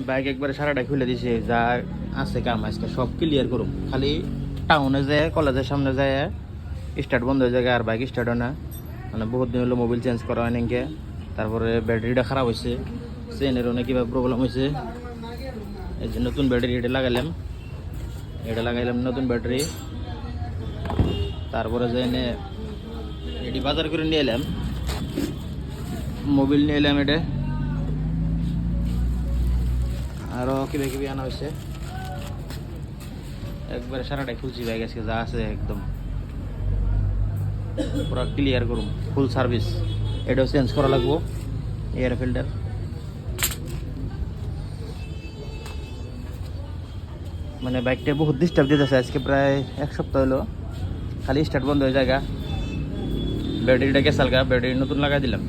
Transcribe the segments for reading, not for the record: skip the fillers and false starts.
Bike একবারে সারাটা খুলে দিছে, যা আছে কাম আজকে সব ক্লিয়ার করুম। খালি টাউনে যায়, কলেজের সামনে যায় স্টার্ট বন্ধ হয়ে যায়, আর বাইক স্টার্ট হয় না। মানে বহুত দিন হলো মোবিল চেঞ্জ করা হয় নাকি। তারপরে ব্যাটারিটা খারাপ হয়েছে, চেনেরও নাকি বা প্রবলেম হয়েছে। এই যে নতুন ব্যাটারি এটা লাগাইলাম, নতুন ব্যাটারি। তারপরে যে এনে এটি বাজার করে নিয়ে এলাম, মোবিল নিয়ে এলাম। এটা আরও কিবা কিবি আনা হয়েছে। একবারে সারাটাই খুলছি বাইক আজকে, যা আছে একদম পুরো ক্লিয়ার করুন, ফুল সার্ভিস। এটাও চেঞ্জ করা লাগবো, এয়ার ফিল্টার। মানে বাইকটা বহুত ডিস্টার্ব দিতেছে আজকে, প্রায় এক সপ্তাহ হলো খালি স্টার্ট বন্ধ হয়ে জায়গা। ব্যাটারিটা গেছালগা, ব্যাটারি নতুন লাগাই দিলাম।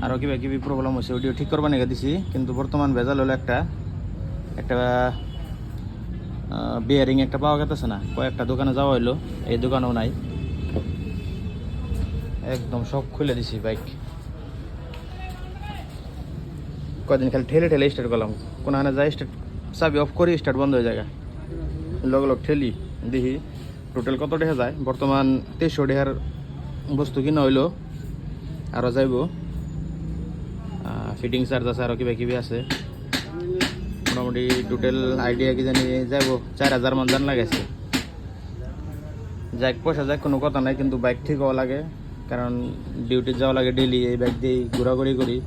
আরও কিবা কিবি প্রবলেম হয়েছে, ওটিও ঠিক করবা নিয়ে দিছি। কিন্তু বর্তমান ভেজাল হলো একটা বিয়ারিং একটা পাওয়া গেছে না। কয়েকটা দোকানে যাওয়া হইলো, এই দোকানেও নাই। একদম সব খুলে দিছি বাইক। কদিন খালি ঠেলে ঠেলে স্টার্ট করলাম, কোনখানে যাই স্টার্ট চাবি অফ করি, স্টার্ট বন্ধ হয়ে যায়। লগ লগ ঠেলি দেখি টোটাল কত টাকা যায়। বর্তমান 2300 টাকার বস্তু কিনা হইলো, আরও যাইব। ফিটিং চার্জ আছে, আরও কিবা কিবি আছে। মোটামুটি টোটাল আইডিয়া কি জানি যাইব 4000 মান জান লাগাইছে। যাক পয়সা যাক, কোনো কথা নাই, কিন্তু বাইক ঠিক হওয়া লাগে। কারণ ডিউটি যাওয়া লাগে ডেলি, এই বাইক দিয়েই ঘোরাঘুরি করি।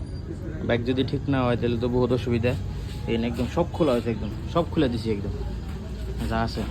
বাইক যদি ঠিক না হয় তাহলে তো বহুত অসুবিধা। এই একদম সব খোলা হয়েছে, একদম সব খুলে দিছি একদম যা আছে।